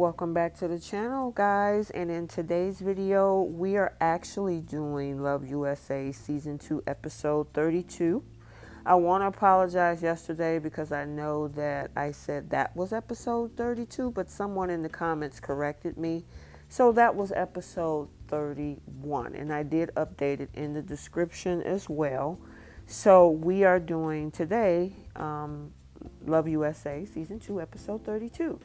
welcome back to the channel, guys. And in today's video we are actually doing Love USA season 2 episode 32. I want to apologize yesterday because I know that I said that was episode 32, but someone in the comments corrected me, so that was episode 31, and I did update it in the description as well. So we are doing today Love USA season 2 episode 32.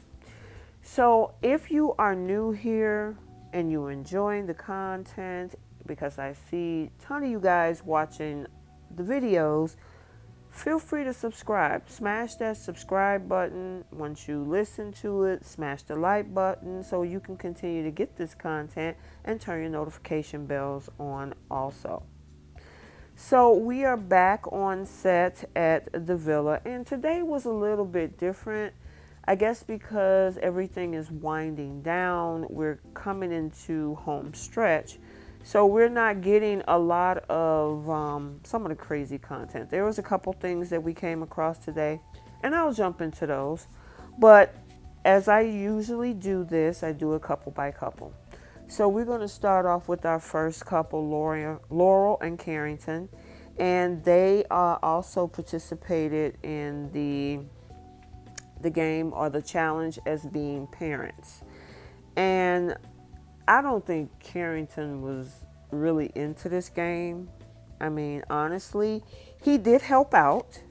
So if you are new here and you're enjoying the content, because I see a ton of you guys watching the videos, feel free to subscribe. Smash that subscribe button. Once you listen to it, smash the like button so you can continue to get this content, and turn your notification bells on also. So we are back on set at the villa, and today was a little bit different. I guess because everything is winding down, we're coming into home stretch. So we're not getting a lot of some of the crazy content. There was a couple things that we came across today, and I'll jump into those. But as I usually do this, I do a couple by couple. So we're going to start off with our first couple, Laurel and Carrington. And they also participated in the game or the challenge as being parents. And I don't think Carrington was really into this game. I mean, honestly, he did help out,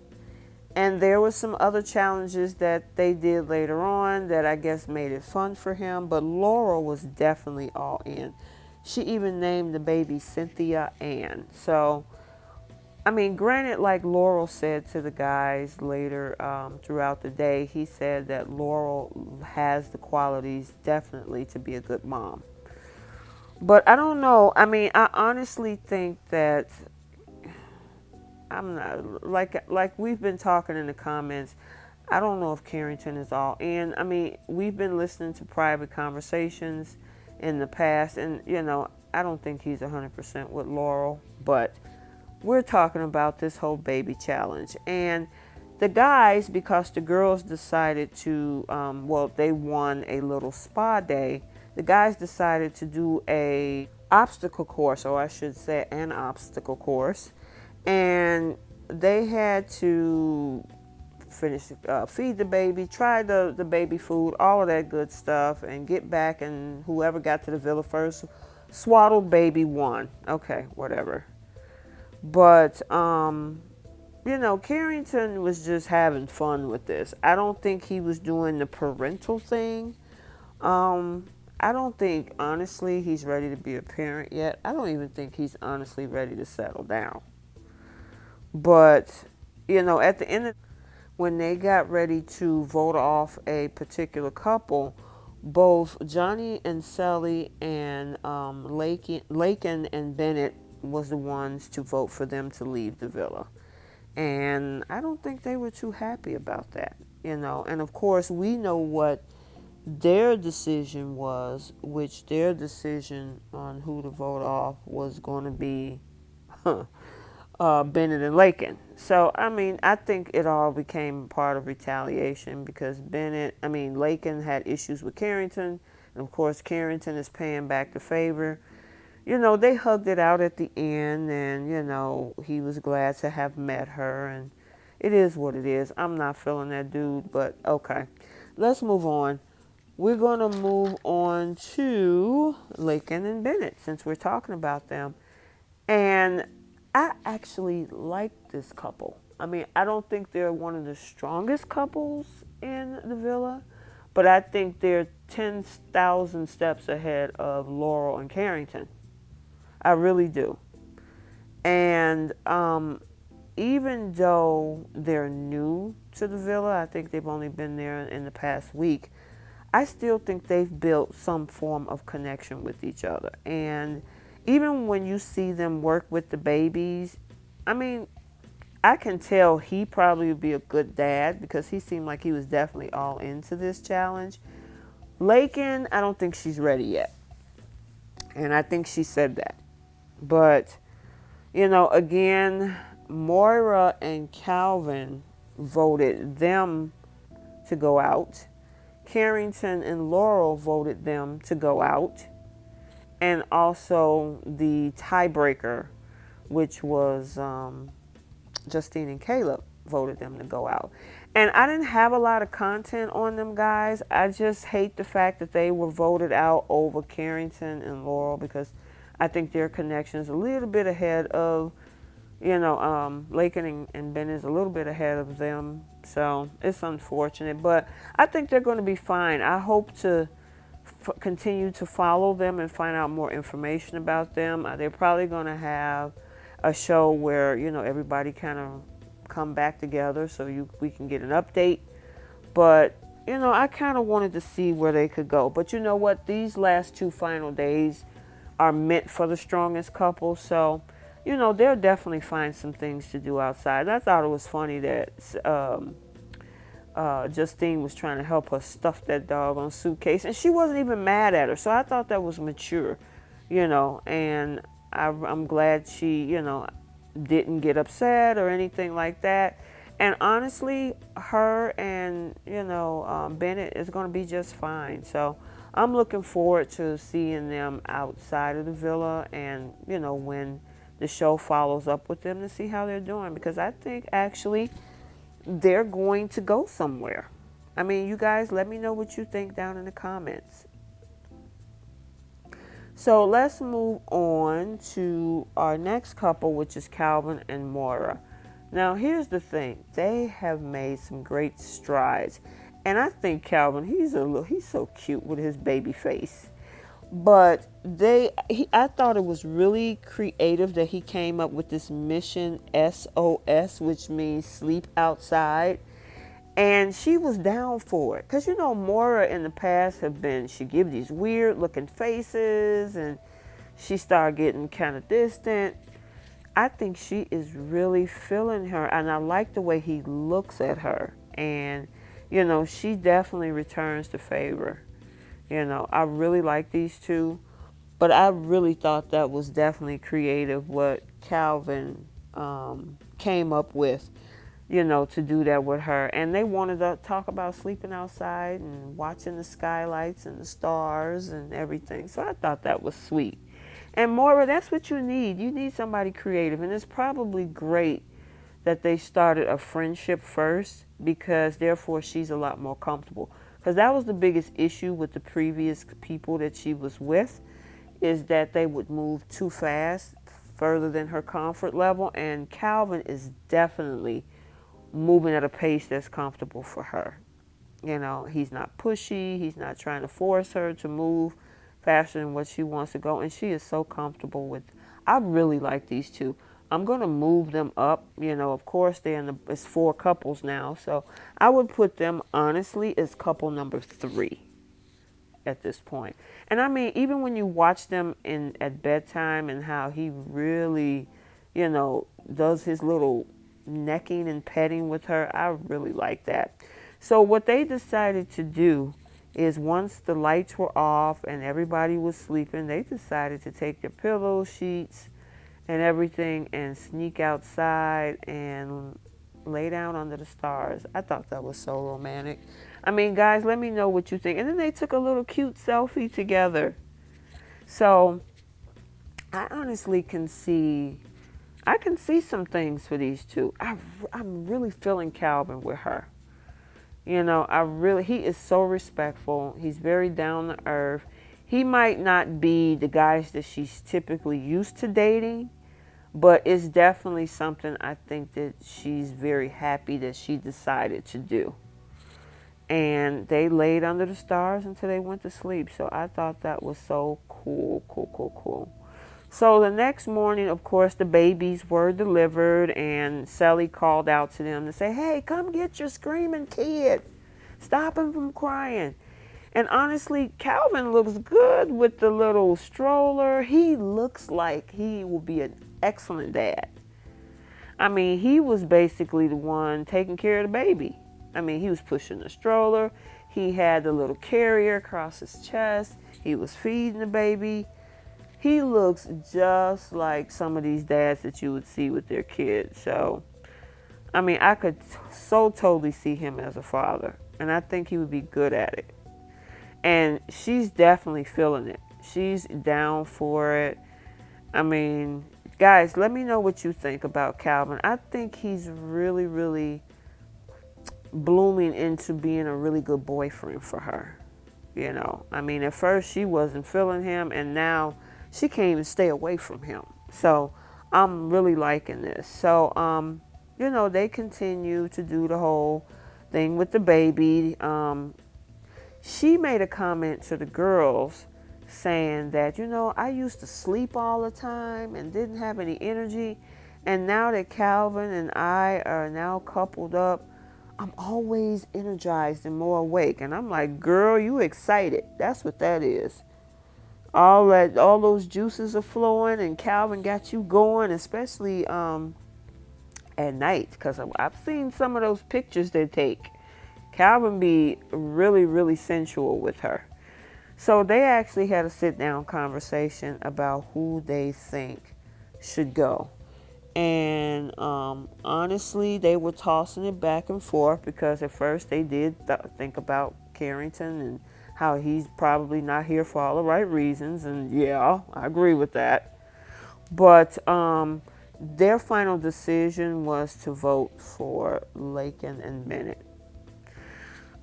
and there were some other challenges that they did later on that I guess made it fun for him, but Laurel was definitely all in. She even named the baby Cynthia Ann. So I mean, granted, like Laurel said to the guys later throughout the day, he said that Laurel has the qualities definitely to be a good mom. But I don't know. I mean, I honestly think that I'm not, like we've been talking in the comments, I don't know if Carrington is all in. I mean, we've been listening to private conversations in the past, and, you know, I don't think he's 100% with Laurel, but we're talking about this whole baby challenge. And the guys, because the girls decided to, they won a little spa day, the guys decided to do a obstacle course, or I should say an obstacle course. And they had to finish, feed the baby, try the baby food, all of that good stuff, and get back, and whoever got to the villa first, swaddled baby won. Okay, whatever. But, you know, Carrington was just having fun with this. I don't think he was doing the parental thing. I don't think, honestly, he's ready to be a parent yet. I don't even think he's honestly ready to settle down. But, you know, at the end of, when they got ready to vote off a particular couple, both Johnny and Cely and Laken and Bennett was the ones to vote for them to leave the villa. And I don't think they were too happy about that, you know. And of course, we know what their decision was, which their decision on who to vote off was going to be Bennett and Laken. So, I mean, I think it all became part of retaliation because Laken had issues with Carrington. And of course, Carrington is paying back the favor. You know, they hugged it out at the end, and, you know, he was glad to have met her, and it is what it is. I'm not feeling that dude, but okay. Let's move on. We're going to move on to Laken and Bennett, since we're talking about them. And I actually like this couple. I mean, I don't think they're one of the strongest couples in the villa, but I think they're 10,000 steps ahead of Laurel and Carrington. I really do. And even though they're new to the villa, I think they've only been there in the past week, I still think they've built some form of connection with each other. And even when you see them work with the babies, I mean, I can tell he probably would be a good dad because he seemed like he was definitely all into this challenge. Laken, I don't think she's ready yet. And I think she said that. But, you know, again, Moira and Calvin voted them to go out. Carrington and Laurel voted them to go out. And also the tiebreaker, which was Justine and Caleb, voted them to go out. And I didn't have a lot of content on them, guys. I just hate the fact that they were voted out over Carrington and Laurel, because I think their connection is a little bit ahead of, Laken and Bennett is a little bit ahead of them. So it's unfortunate, but I think they're going to be fine. I hope to continue to follow them and find out more information about them. They're probably going to have a show where, everybody kind of come back together so we can get an update. But, I kind of wanted to see where they could go. But you know what? These last 2 final days are meant for the strongest couple. So, they'll definitely find some things to do outside. I thought it was funny that Justine was trying to help her stuff that dog on suitcase, and she wasn't even mad at her. So I thought that was mature, and I'm glad she, didn't get upset or anything like that. And honestly, her and, Bennett is going to be just fine. So I'm looking forward to seeing them outside of the villa and, when the show follows up with them, to see how they're doing, because I think actually they're going to go somewhere. I mean, you guys, let me know what you think down in the comments. So let's move on to our next couple, which is Calvin and Moira. Now, here's the thing. They have made some great strides. And I think Calvin, he's so cute with his baby face. But I thought it was really creative that he came up with this mission SOS, which means sleep outside. And she was down for it. Because, Moira in the past she give these weird looking faces, and she started getting kind of distant. I think she is really feeling her. And I like the way he looks at her. And, she definitely returns the favor. I really like these two. But I really thought that was definitely creative what Calvin came up with, to do that with her. And they wanted to talk about sleeping outside and watching the skylights and the stars and everything. So I thought that was sweet. And Moira, that's what you need. You need somebody creative. And it's probably great that they started a friendship first, because therefore she's a lot more comfortable. Because that was the biggest issue with the previous people that she was with, is that they would move too fast, further than her comfort level. And Calvin is definitely moving at a pace that's comfortable for her. He's not pushy. He's not trying to force her to move faster than what she wants to go. And she is so comfortable with. I really like these two. I'm going to move them up. Of course, it's 4 couples now. So I would put them, honestly, as couple number 3 at this point. And I mean, even when you watch them at bedtime and how he really, does his little necking and petting with her, I really like that. So what they decided to do is, once the lights were off and everybody was sleeping, they decided to take their pillow sheets and everything and sneak outside and lay down under the stars. I thought that was so romantic. I mean, guys, let me know what you think. And then they took a little cute selfie together. So I honestly can see some things for these two. I'm really feeling Calvin with her. He is so respectful. He's very down to earth. He might not be the guys that she's typically used to dating, but it's definitely something I think that she's very happy that she decided to do. And they laid under the stars until they went to sleep. So I thought that was so cool. So the next morning, of course, the babies were delivered, and Cely called out to them to say, hey, come get your screaming kid. Stop him from crying. And honestly, Calvin looks good with the little stroller. He looks like he will be an excellent dad. I mean, he was basically the one taking care of the baby. I mean, he was pushing the stroller. He had the little carrier across his chest. He was feeding the baby. He looks just like some of these dads that you would see with their kids. So, I mean, I could so totally see him as a father. And I think he would be good at it. And she's definitely feeling it. She's down for it. I mean, guys, let me know what you think about Calvin. I think he's really, really blooming into being a really good boyfriend for her. You know, I mean, at first she wasn't feeling him, and now she can't even stay away from him. So I'm really liking this. So, you know, they continue to do the whole thing with the baby. She made a comment to the girls saying that, you know, I used to sleep all the time and didn't have any energy. And now that Calvin and I are now coupled up, I'm always energized and more awake. And I'm like, girl, you excited. That's what that is. All those juices are flowing, and Calvin got you going, especially at night. Because I've seen some of those pictures they take. Calvin be really, really sensual with her. So they actually had a sit-down conversation about who they think should go. And honestly, they were tossing it back and forth because at first they did think about Carrington and how he's probably not here for all the right reasons. And yeah, I agree with that. But their final decision was to vote for Laken and Bennett.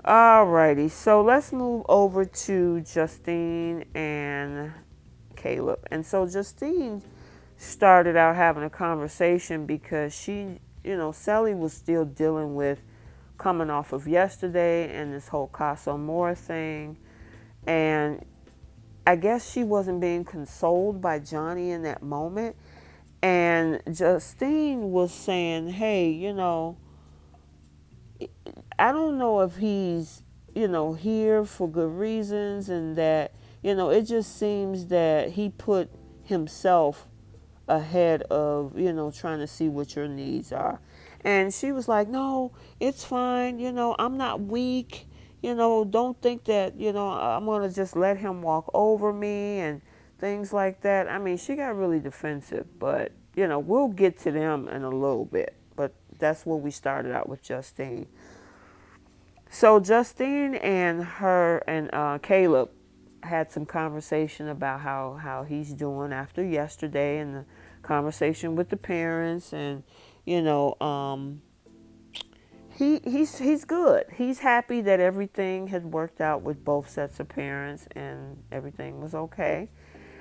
Alrighty, so let's move over to Justine and Caleb. And so Justine started out having a conversation because she, you know, Cely was still dealing with coming off of yesterday and this whole Casa Moore thing. And I guess she wasn't being consoled by Johnny in that moment. And Justine was saying, hey, you know, I don't know if he's, you know, here for good reasons, and that, you know, it just seems that he put himself ahead of, you know, trying to see what your needs are. And she was like, no, it's fine. You know, I'm not weak. You know, don't think that, you know, I'm going to just let him walk over me and things like that. I mean, she got really defensive, but, you know, we'll get to them in a little bit. But that's where we started out with Justine. So Justine and her and Caleb had some conversation about how he's doing after yesterday and the conversation with the parents, and you know he's good. He's happy that everything had worked out with both sets of parents and everything was okay.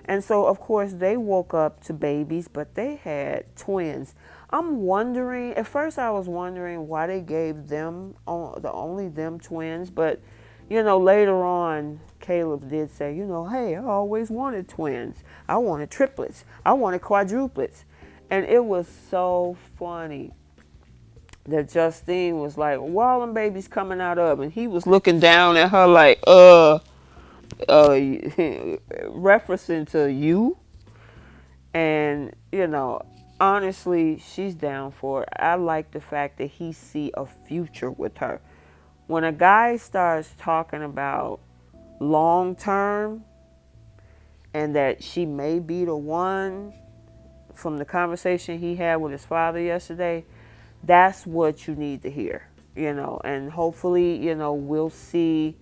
And so, of course, they woke up to babies, but they had twins. I'm wondering, at first I was wondering why they gave them, the only them twins. But, you know, later on, Caleb did say, you know, hey, I always wanted twins. I wanted triplets. I wanted quadruplets. And it was so funny that Justine was like, well, all them babies coming out of, and he was looking down at her like, referencing to you. And you know, honestly, she's down for it. I like the fact that he see a future with her. When a guy starts talking about long term and that she may be the one, from the conversation he had with his father yesterday, that's what you need to hear, you know. And hopefully, you know, we'll see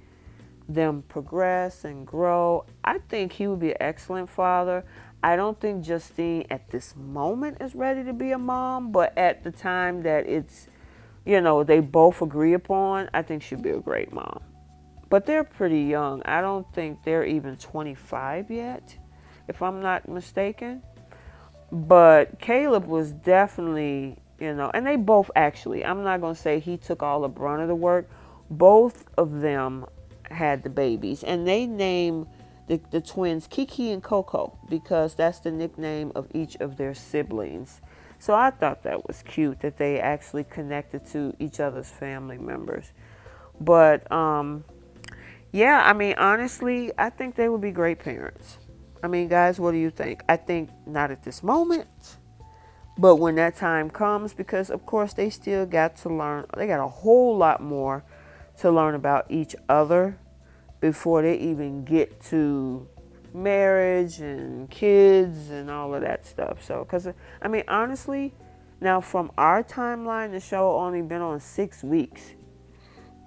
them progress and grow. I think he would be an excellent father. I don't think Justine at this moment is ready to be a mom, but at the time that it's, you know, they both agree upon, I think she'd be a great mom. But they're pretty young. I don't think they're even 25 yet, if I'm not mistaken. But Caleb was definitely, you know, and they both actually, I'm not going to say he took all the brunt of the work. Both of them had the babies, and they named the twins Kiki and Coco because that's the nickname of each of their siblings. So I thought that was cute that they actually connected to each other's family members. But yeah, I mean, honestly, I think they would be great parents. I mean, guys, what do you think? I think not at this moment, but when that time comes, because of course they still got to learn, they got a whole lot more to learn about each other before they even get to marriage and kids and all of that stuff. So, because, I mean, honestly, now from our timeline, the show only been on 6 weeks.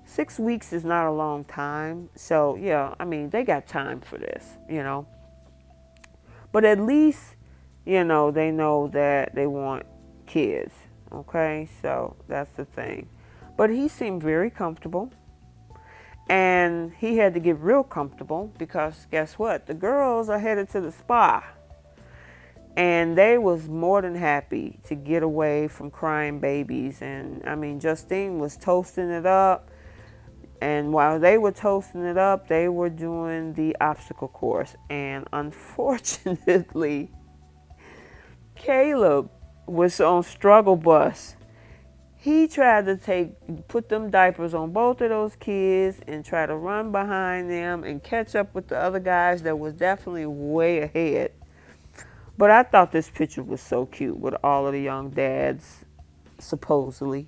6 weeks is not a long time. So, yeah, I mean, they got time for this. But at least, they know that they want kids. Okay, so that's the thing. But he seemed very comfortable. And he had to get real comfortable because guess what? The girls are headed to the spa. And they was more than happy to get away from crying babies. And I mean, Justine was toasting it up. And while they were toasting it up, they were doing the obstacle course. And unfortunately, Caleb was on struggle bus. He tried to put them diapers on both of those kids and try to run behind them and catch up with the other guys that was definitely way ahead. But I thought this picture was so cute with all of the young dads, supposedly.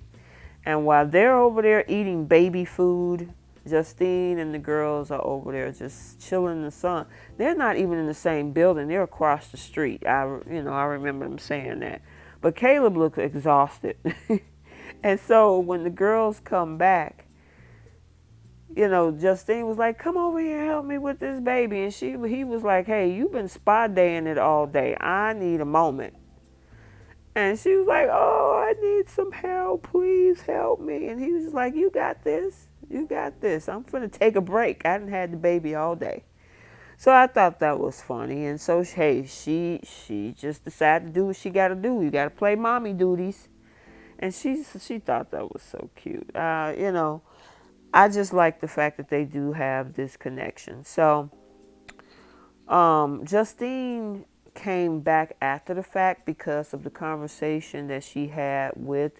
And while they're over there eating baby food, Justine and the girls are over there just chilling in the sun. They're not even in the same building. They're across the street. I remember them saying that. But Caleb looked exhausted. And so when the girls come back, Justine was like, come over here, help me with this baby. And he was like, hey, you've been spa daying it all day. I need a moment. And she was like, oh, I need some help. Please help me. And he was just like, you got this. You got this. I'm going to take a break. I hadn't had the baby all day. So I thought that was funny. And so, hey, she just decided to do what she got to do. You got to play mommy duties. And she thought that was so cute. I just like the fact that they do have this connection. So Justine came back after the fact because of the conversation that she had with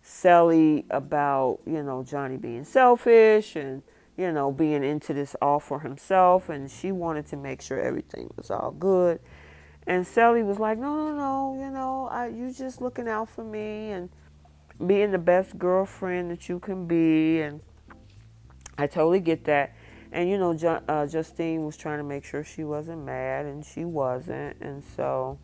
Cely about, Johnny being selfish and, being into this all for himself. And she wanted to make sure everything was all good. And Cely was like, no, you just looking out for me and being the best girlfriend that you can be. And I totally get that. And, Justine was trying to make sure she wasn't mad, and she wasn't. And so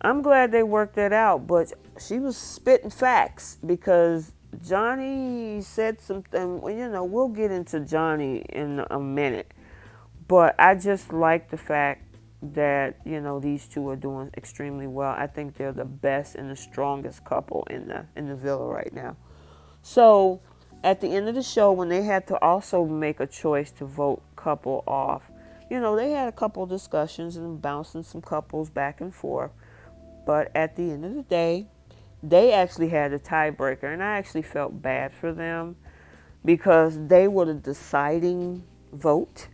I'm glad they worked that out. But she was spitting facts because Johnny said something. Well, we'll get into Johnny in a minute. But I just like the fact that, these two are doing extremely well. I think they're the best and the strongest couple in the villa right now. So at the end of the show, when they had to also make a choice to vote couple off, they had a couple discussions and bouncing some couples back and forth. But at the end of the day, they actually had a tiebreaker, and I actually felt bad for them because they were the deciding vote.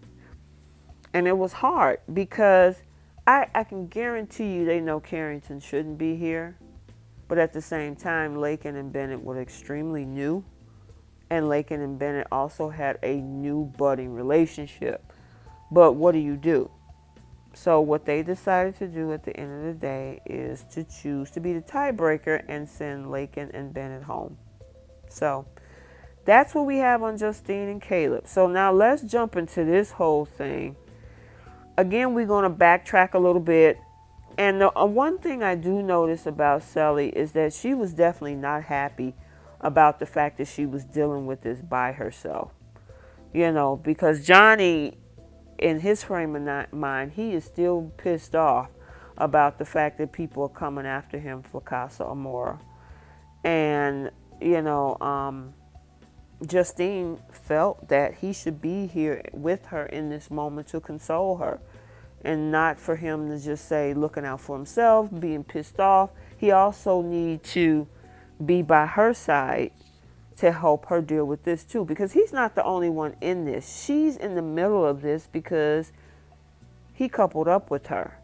And it was hard because I can guarantee you they know Carrington shouldn't be here. But at the same time, Laken and Bennett were extremely new. And Laken and Bennett also had a new budding relationship. But what do? So what they decided to do at the end of the day is to choose to be the tiebreaker and send Laken and Bennett home. So that's what we have on Justine and Caleb. So now let's jump into this whole thing. Again, we're going to backtrack a little bit. And the one thing I do notice about Cely is that she was definitely not happy about the fact that she was dealing with this by herself. Because Johnny, in his frame of mind, he is still pissed off about the fact that people are coming after him for Casa Amora. And, Justine felt that he should be here with her in this moment to console her and not for him to just say looking out for himself, being pissed off. He also needs to be by her side to help her deal with this too, because he's not the only one in this. She's in the middle of this because he coupled up with her.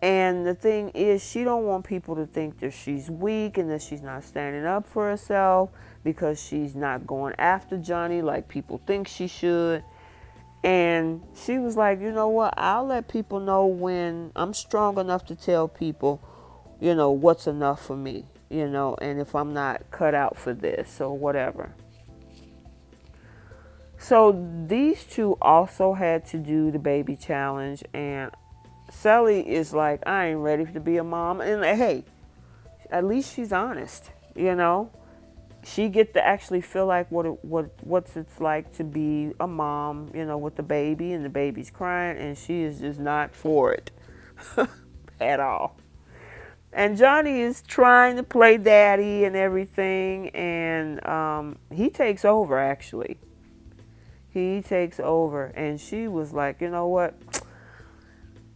And the thing is, she don't want people to think that she's weak and that she's not standing up for herself because she's not going after Johnny like people think she should. And she was like, you know what? I'll let people know when I'm strong enough to tell people, what's enough for me, and if I'm not cut out for this or whatever. So these two also had to do the baby challenge, and Cely is like, I ain't ready to be a mom. And hey, at least she's honest, she get to actually feel like what's it's like to be a mom, with the baby, and the baby's crying, and she is just not for it at all. And Johnny is trying to play daddy and everything, and he takes over, actually. He takes over, and she was like, you know what?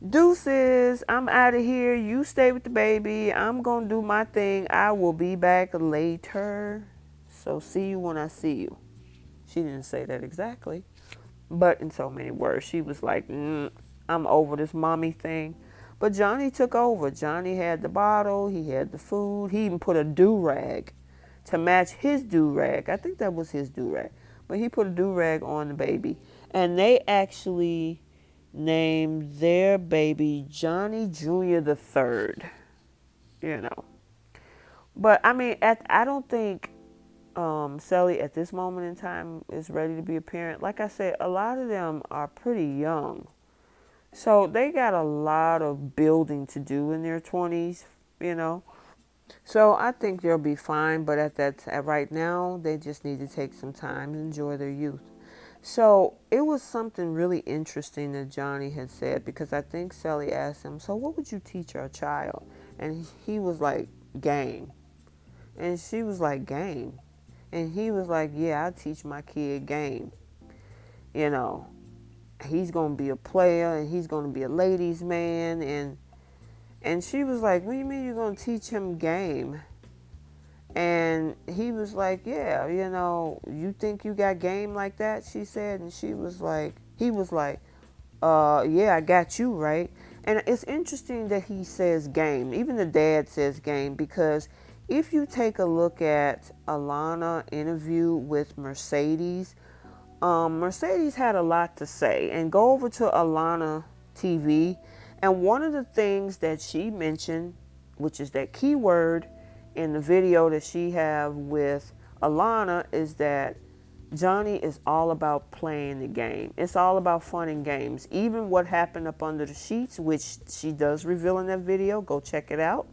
Deuces, I'm out of here. You stay with the baby. I'm going to do my thing. I will be back later. So see you when I see you. She didn't say that exactly, but in so many words, she was like, I'm over this mommy thing. But Johnny took over. Johnny had the bottle. He had the food. He even put a do-rag to match his do-rag. I think that was his do-rag. But he put a do-rag on the baby. And they actually named their baby Johnny Jr. the Third. You know. But, I mean, I don't think Cely at this moment in time is ready to be a parent. Like I said, a lot of them are pretty young. So they got a lot of building to do in their 20s, So I think they'll be fine, but right now, they just need to take some time and enjoy their youth. So it was something really interesting that Johnny had said, because I think Cely asked him, so what would you teach our child? And he was like, game. And she was like, game. And he was like, yeah, I teach my kid game. He's going to be a player, and he's going to be a ladies' man. And she was like, what do you mean you're going to teach him game? And he was like, yeah, you think you got game like that? She said. And he was like, yeah, I got you, right? And it's interesting that he says game. Even the dad says game, because if you take a look at Alana interview with Mercedes, Mercedes had a lot to say. And go over to Alana TV, and one of the things that she mentioned, which is that keyword in the video that she have with Alana, is that Johnny is all about playing the game. It's all about fun and games. Even what happened up under the sheets, which she does reveal in that video, go check it out.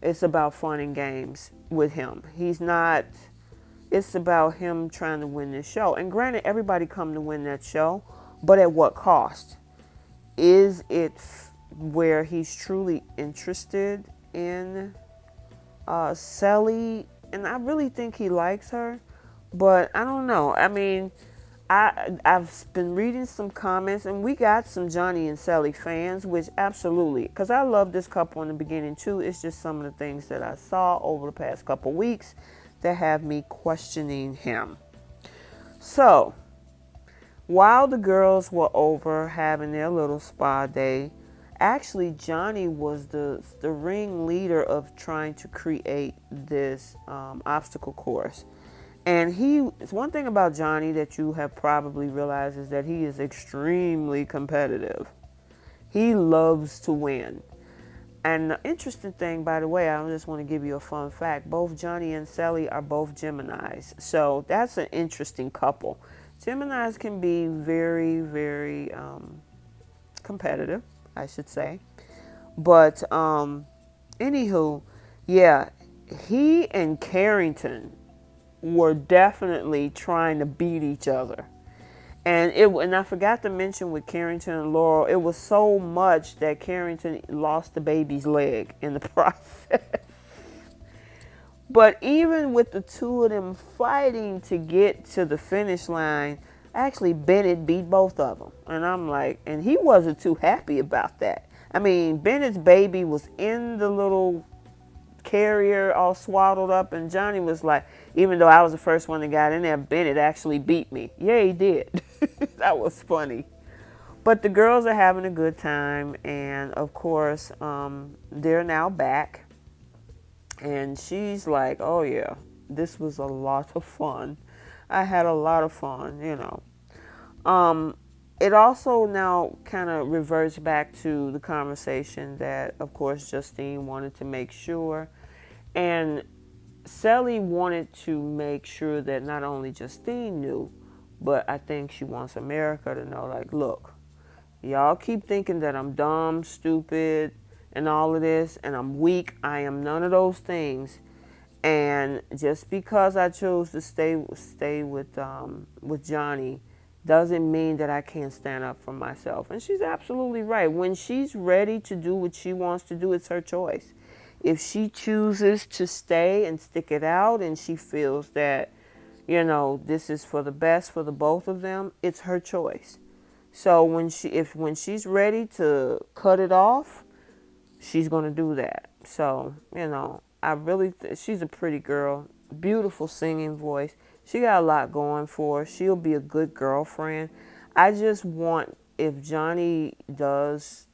It's about fun and games with him. It's about him trying to win this show. And granted, everybody come to win that show, but at what cost? Is it where he's truly interested in Cely? And I really think he likes her, but I don't know. I mean, I've been reading some comments, and we got some Johnny and Cely fans, which absolutely, because I love this couple in the beginning too. It's just some of the things that I saw over the past couple weeks that have me questioning him. So, while the girls were over having their little spa day, actually Johnny was the ringleader of trying to create this obstacle course. And one thing about Johnny that you have probably realized is that he is extremely competitive. He loves to win. And the interesting thing, by the way, I just want to give you a fun fact. Both Johnny and Cely are both Geminis. So that's an interesting couple. Geminis can be very, very competitive, I should say. But anywho, yeah, he and Carrington were definitely trying to beat each other. And I forgot to mention with Carrington and Laurel, it was so much that Carrington lost the baby's leg in the process. But even with the two of them fighting to get to the finish line, actually Bennett beat both of them. And I'm like, and he wasn't too happy about that. I mean, Bennett's baby was in the little carrier all swaddled up, and Johnny was like, even though I was the first one that got in there, Bennett actually beat me. Yeah, he did. That was funny. But the girls are having a good time, and of course, they're now back. And she's like, oh yeah, this was a lot of fun. I had a lot of fun, It also now kind of reverts back to the conversation that, of course, Justine wanted to make sure. And Cely wanted to make sure that not only Justine knew, but I think she wants America to know, like, look, y'all keep thinking that I'm dumb, stupid, and all of this, and I'm weak. I am none of those things. And just because I chose to stay with Johnny doesn't mean that I can't stand up for myself. And she's absolutely right. When she's ready to do what she wants to do, it's her choice. If she chooses to stay and stick it out and she feels that, this is for the best for the both of them, it's her choice. So when she's ready to cut it off, she's going to do that. So, I really she's a pretty girl, beautiful singing voice. She got a lot going for her. She'll be a good girlfriend. I just want, if Johnny does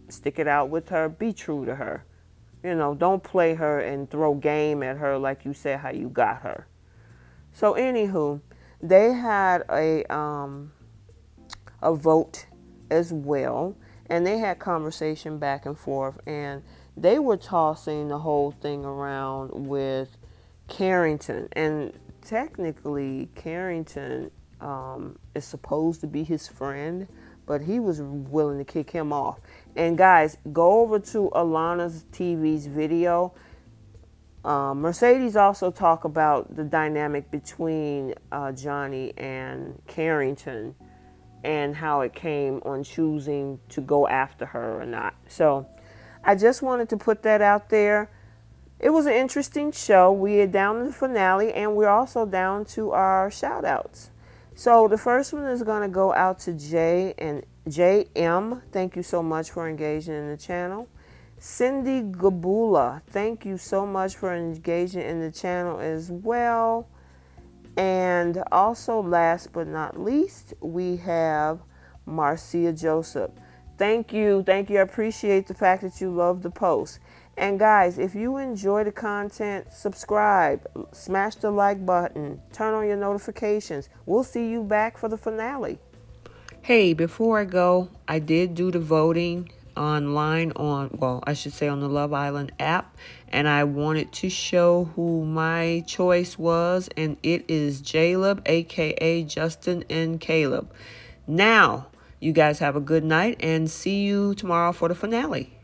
stick it out with her, be true to her. Don't play her and throw game at her like you said how you got her. So anywho, they had a vote as well, and they had conversation back and forth, and they were tossing the whole thing around with Carrington. And technically Carrington is supposed to be his friend, but he was willing to kick him off. And guys, go over to Alana's TV's video. Mercedes also talk about the dynamic between Johnny and Carrington and how it came on choosing to go after her or not. So I just wanted to put that out there. It was an interesting show. We are down to the finale, and we're also down to our shout outs. So the first one is going to go out to Jay and JM. Thank you so much for engaging in the channel. Cindy Gabula, thank you so much for engaging in the channel as well. And also, last but not least, we have Marcia Joseph. Thank you. I appreciate the fact that you love the post. And guys, if you enjoy the content, subscribe, smash the like button, turn on your notifications. We'll see you back for the finale. Hey, before I go, I did do the voting online on the Love Island app, and I wanted to show who my choice was, and it is Caleb, aka Justine and Caleb. Now, you guys have a good night, and see you tomorrow for the finale.